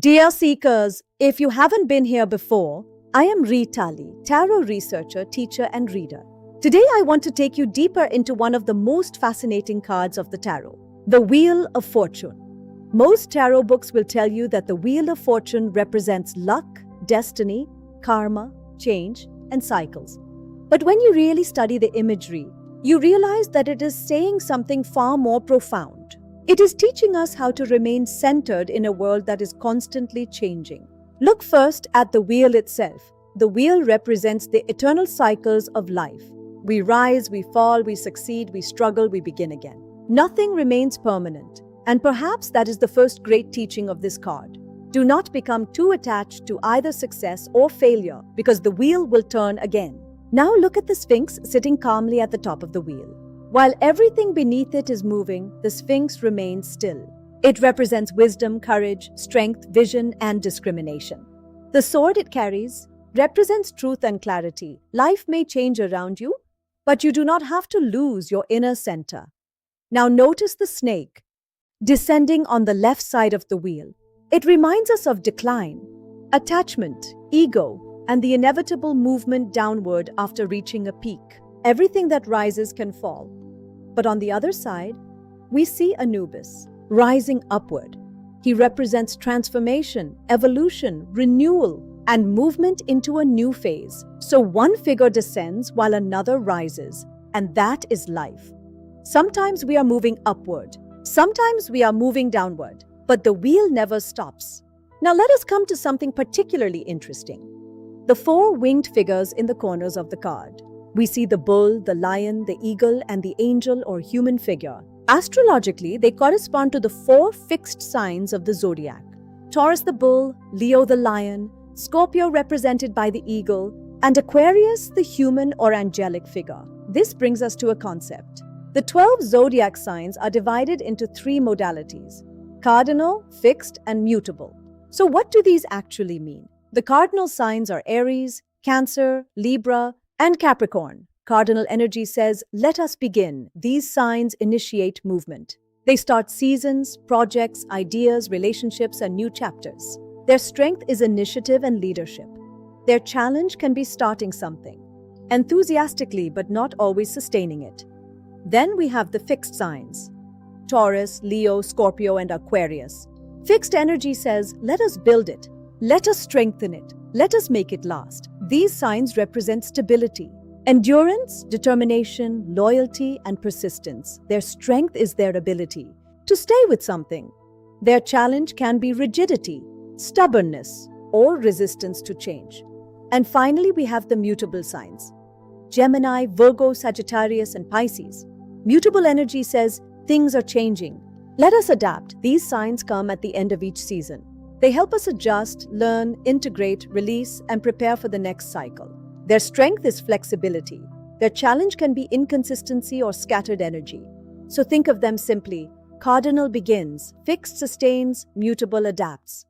Dear seekers, if you haven't been here before, I am Reetali, tarot researcher, teacher, and reader. Today I want to take you deeper into one of the most fascinating cards of the tarot, the Wheel of Fortune. Most tarot books will tell you that the Wheel of Fortune represents luck, destiny, karma, change, and cycles. But when you really study the imagery, you realize that it is saying something far more profound. It is teaching us how to remain centered in a world that is constantly changing. Look first at the wheel itself. The wheel represents the eternal cycles of life. We rise, we fall, we succeed, we struggle, we begin again. Nothing remains permanent. And perhaps that is the first great teaching of this card. Do not become too attached to either success or failure, because the wheel will turn again. Now look at the Sphinx sitting calmly at the top of the wheel. While everything beneath it is moving, the Sphinx remains still. It represents wisdom, courage, strength, vision, and discrimination. The sword it carries represents truth and clarity. Life may change around you, but you do not have to lose your inner center. Now notice the snake descending on the left side of the wheel. It reminds us of decline, attachment, ego, and the inevitable movement downward after reaching a peak. Everything that rises can fall. But on the other side, we see Anubis rising upward. He represents transformation, evolution, renewal, and movement into a new phase. So one figure descends while another rises, and that is life. Sometimes we are moving upward, sometimes we are moving downward, but the wheel never stops. Now let us come to something particularly interesting. The four winged figures in the corners of the card. We see the bull, the lion, the eagle, and the angel or human figure. Astrologically, they correspond to the four fixed signs of the zodiac. Taurus the bull, Leo the lion, Scorpio represented by the eagle, and Aquarius the human or angelic figure. This brings us to a concept. The 12 zodiac signs are divided into three modalities: cardinal, fixed, and mutable. So what do these actually mean? The cardinal signs are Aries, Cancer, Libra, and Capricorn. Cardinal energy says, "Let us begin." These signs initiate movement. They start seasons, projects, ideas, relationships, and new chapters. Their strength is initiative and leadership. Their challenge can be starting something, enthusiastically but not always sustaining it. Then we have the fixed signs: Taurus, Leo, Scorpio, and Aquarius. Fixed energy says, "Let us build it. Let us strengthen it. Let us make it last." These signs represent stability, endurance, determination, loyalty, and persistence. Their strength is their ability to stay with something. Their challenge can be rigidity, stubbornness, or resistance to change. And finally, we have the mutable signs: Gemini, Virgo, Sagittarius, and Pisces. Mutable energy says, "Things are changing. Let us adapt." These signs come at the end of each season. They help us adjust, learn, integrate, release, and prepare for the next cycle. Their strength is flexibility. Their challenge can be inconsistency or scattered energy. So think of them simply: cardinal begins, fixed sustains, mutable adapts.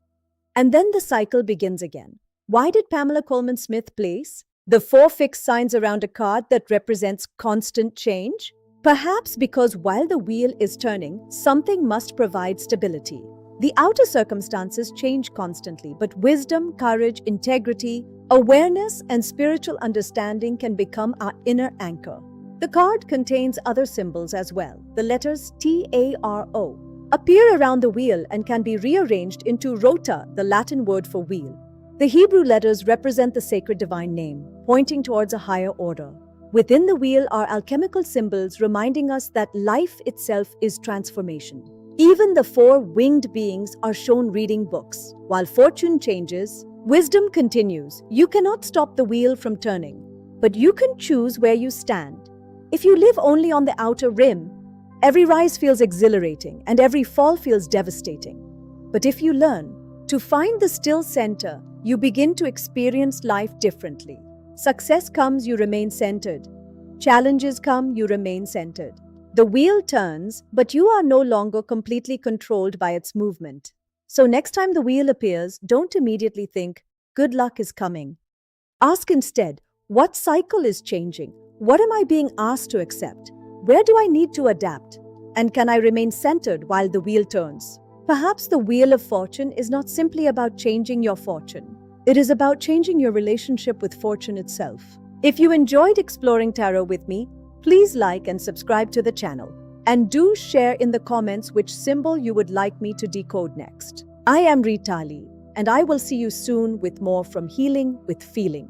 And then the cycle begins again. Why did Pamela Colman Smith place the four fixed signs around a card that represents constant change? Perhaps because while the wheel is turning, something must provide stability. The outer circumstances change constantly, but wisdom, courage, integrity, awareness, and spiritual understanding can become our inner anchor. The card contains other symbols as well. The letters TARO appear around the wheel and can be rearranged into rota, the Latin word for wheel. The Hebrew letters represent the sacred divine name, pointing towards a higher order. Within the wheel are alchemical symbols reminding us that life itself is transformation. Even the four winged beings are shown reading books. While fortune changes, wisdom continues. You cannot stop the wheel from turning, but you can choose where you stand. If you live only on the outer rim, every rise feels exhilarating and every fall feels devastating. But if you learn to find the still center, you begin to experience life differently. Success comes, you remain centered. Challenges come, you remain centered. The wheel turns, but you are no longer completely controlled by its movement. So next time the wheel appears, don't immediately think, "Good luck is coming." Ask instead, what cycle is changing? What am I being asked to accept? Where do I need to adapt? And can I remain centered while the wheel turns? Perhaps the Wheel of Fortune is not simply about changing your fortune. It is about changing your relationship with fortune itself. If you enjoyed exploring tarot with me, please like and subscribe to the channel. And do share in the comments which symbol you would like me to decode next. I am Ritali, and I will see you soon with more from Healing with Feeling.